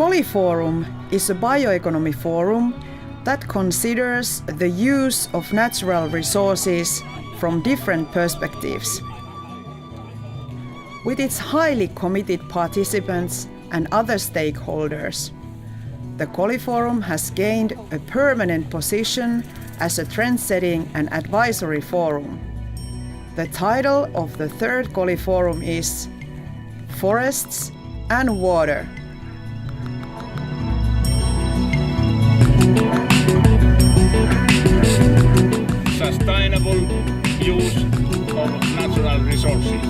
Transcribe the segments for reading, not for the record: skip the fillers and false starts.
Koli Forum is a bioeconomy forum that considers the use of natural resources from different perspectives. With its highly committed participants and other stakeholders, the Koli Forum has gained a permanent position as a trend-setting and advisory forum. The title of the third Koli Forum is Forests and Water. Sustainable use of natural resources.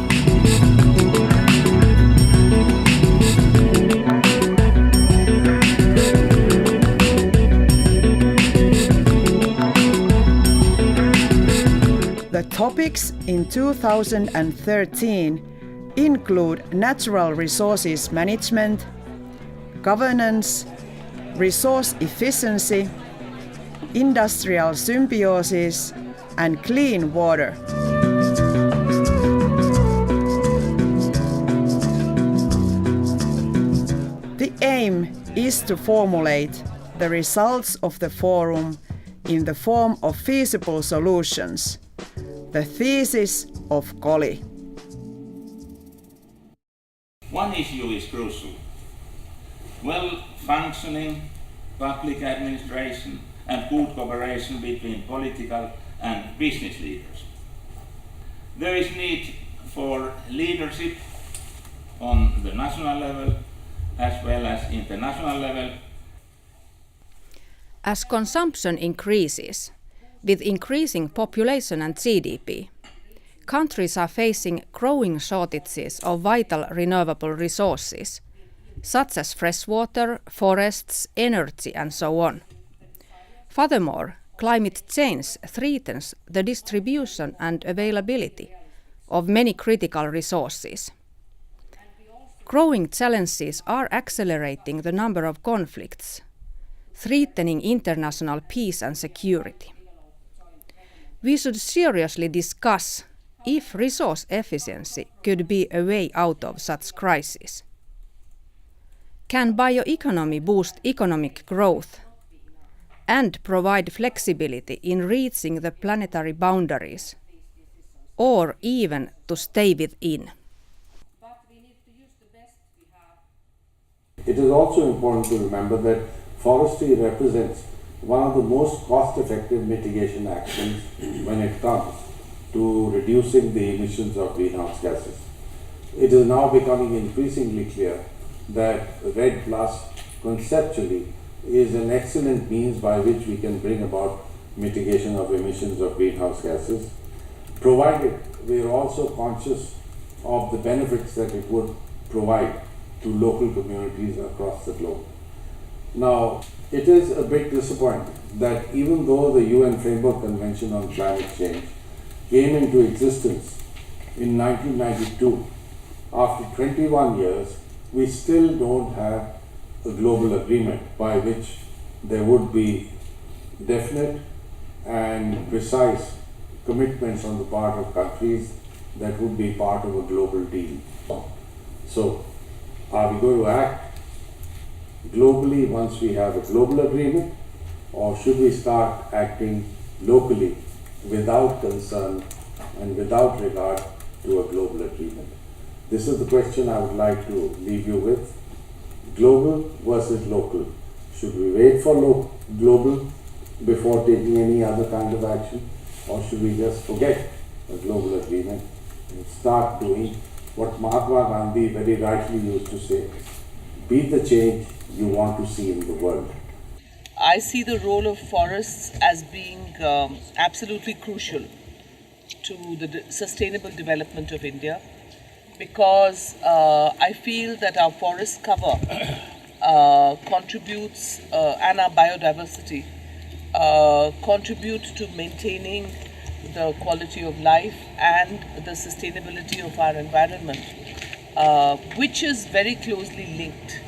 The topics in 2013 include natural resources management, governance, resource efficiency, industrial symbiosis, and clean water. The aim is to formulate the results of the forum in the form of feasible solutions, the thesis of Koli. One issue is crucial: well-functioning public administration and good cooperation between political and business leaders. There is need for leadership on the national level as well as international level. As consumption increases, with increasing population and GDP, countries are facing growing shortages of vital renewable resources, such as fresh water, forests, energy, and so on. Furthermore, climate change threatens the distribution and availability of many critical resources. Growing challenges are accelerating the number of conflicts, threatening international peace and security. We should seriously discuss if resource efficiency could be a way out of such crises. Can bioeconomy boost economic growth and provide flexibility in reaching the planetary boundaries, or even to stay within? It is also important to remember that forestry represents one of the most cost-effective mitigation actions when it comes to reducing the emissions of greenhouse gases. It is now becoming increasingly clear that REDD+ conceptually is an excellent means by which we can bring about mitigation of emissions of greenhouse gases, provided we are also conscious of the benefits that it would provide to local communities across the globe. Now, it is a bit disappointing that even though the UN Framework Convention on Climate Change came into existence in 1992, after 21 years, we still don't have a global agreement by which there would be definite and precise commitments on the part of countries that would be part of a global deal. So, are we going to act globally once we have a global agreement, or should we start acting locally without concern and without regard to a global agreement? This is the question I would like to leave you with. Global versus local. Should we wait for global before taking any other kind of action, or should we just forget a global agreement and start doing what Mahatma Gandhi very rightly used to say: be the change you want to see in the world? I see the role of forests as being absolutely crucial to the sustainable development of India, because I feel that our forest cover contributes, and our biodiversity contribute to maintaining the quality of life and the sustainability of our environment, which is very closely linked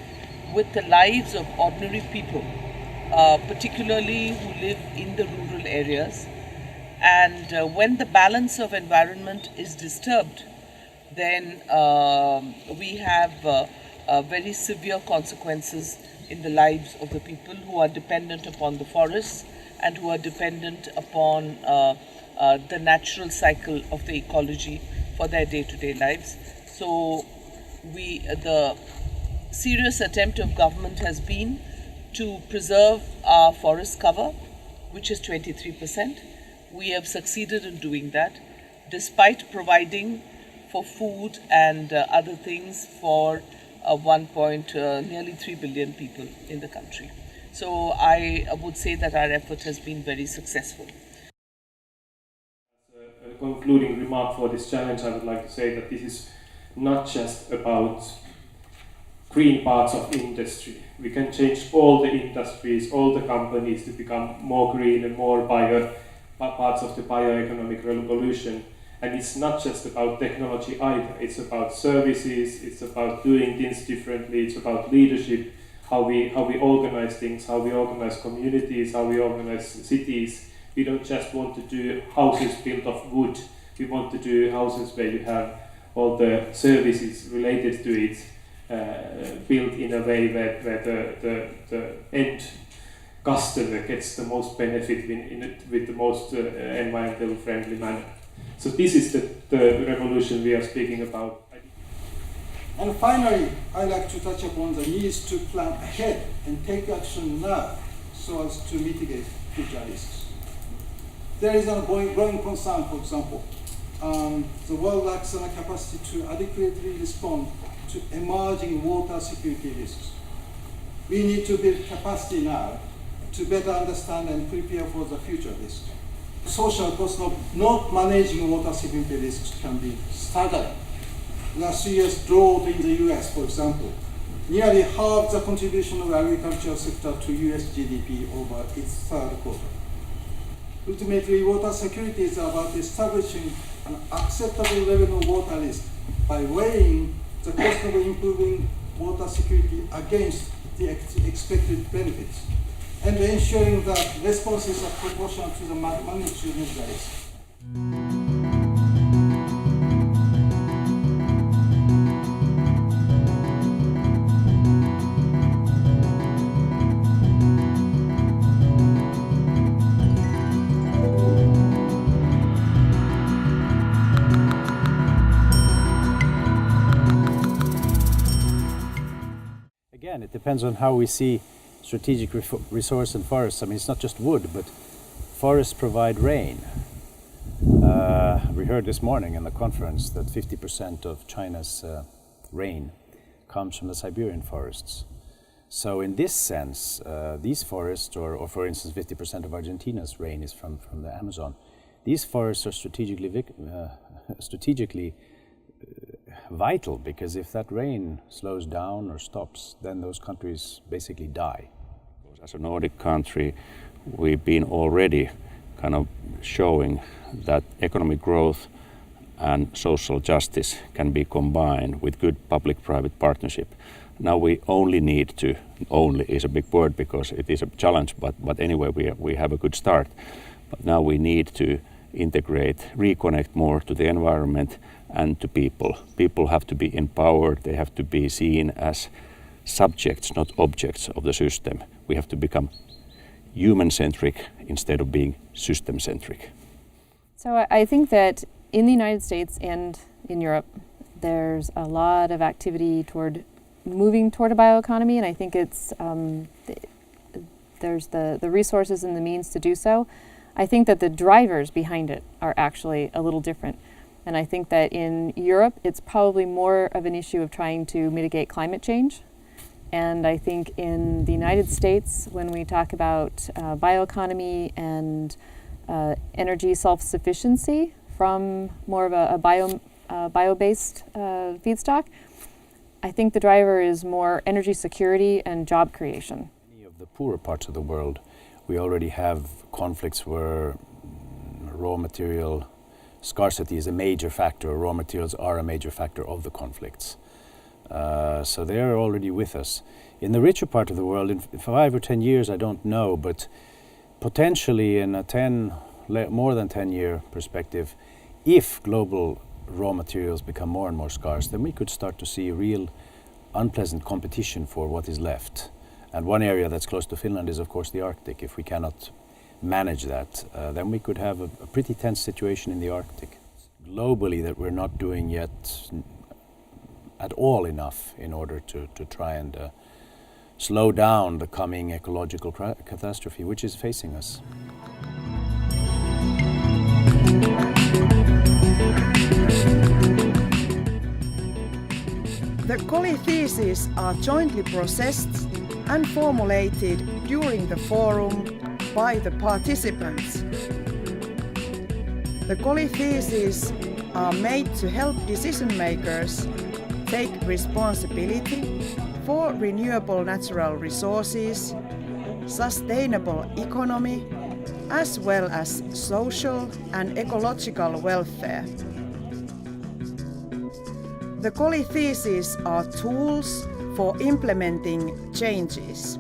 with the lives of ordinary people, particularly who live in the rural areas. And when the balance of environment is disturbed, then we have very severe consequences in the lives of the people who are dependent upon the forests and who are dependent upon the natural cycle of the ecology for their day-to-day lives. So the serious attempt of government has been to preserve our forest cover, which is 23%. We have succeeded in doing that, despite providing for food and other things for nearly 3 billion people in the country. So I would say that our effort has been very successful. As a concluding remark for this challenge, I would like to say that this is not just about green parts of industry. We can change all the industries, all the companies to become more green and more parts of the bioeconomic revolution. And it's not just about technology either. It's about services, it's about doing things differently, it's about leadership, how we organize things, how we organize communities, how we organize cities. We don't just want to do houses built of wood. We want to do houses where you have all the services related to it built in a way where the end customer gets the most benefit with the most environmentally friendly manner. So this is the revolution we are speaking about. And finally, I'd like to touch upon the needs to plan ahead and take action now so as to mitigate future risks. There is a growing concern, for example, the world lacks a capacity to adequately respond to emerging water security risks. We need to build capacity now to better understand and prepare for the future risks. Social cost of not managing water security risks can be staggering. Last year's drought in the US, for example, nearly halved the contribution of the agricultural sector to US GDP over its third quarter. Ultimately, water security is about establishing an acceptable level of water risk by weighing the cost of improving water security against the expected benefits, and ensuring that responses are proportional to the magnitude of the risk. Again, it depends on how we see strategic resource in forests. I mean, it's not just wood, but forests provide rain. We heard this morning in the conference that 50% of China's rain comes from the Siberian forests. So in this sense, these forests, or for instance 50% of Argentina's rain is from the Amazon, these forests are strategically vital, because if that rain slows down or stops, then those countries basically die. As a Nordic country, we've been already kind of showing that economic growth and social justice can be combined with good public-private partnership. Now we only need to, only is a big word because it is a challenge, but anyway we have a good start. But now we need to integrate, reconnect more to the environment and to people. People have to be empowered, they have to be seen as subjects, not objects of the system. We have to become human-centric instead of being system-centric. So I think that in the United States and in Europe, there's a lot of activity toward moving toward a bioeconomy, and I think it's there's the resources and the means to do so. I think that the drivers behind it are actually a little different. And I think that in Europe, it's probably more of an issue of trying to mitigate climate change. And I think in the United States, when we talk about bioeconomy and energy self-sufficiency from more of a bio-based feedstock, I think the driver is more energy security and job creation. In many of the poorer parts of the world, we already have conflicts where raw material scarcity is a major factor. Raw materials are a major factor of the conflicts. So they're already with us. In the richer part of the world, in 5 or 10 years, I don't know, but potentially in a more than 10-year perspective, if global raw materials become more and more scarce, then we could start to see real unpleasant competition for what is left. And one area that's close to Finland is of course the Arctic. If we cannot manage that, then we could have a pretty tense situation in the Arctic. Globally, that we're not doing yet at all enough in order to try and slow down the coming ecological catastrophe which is facing us. The Koli theses are jointly processed and formulated during the forum by the participants. The Koli theses are made to help decision makers take responsibility for renewable natural resources, sustainable economy, as well as social and ecological welfare. The Koli theses are tools for implementing changes.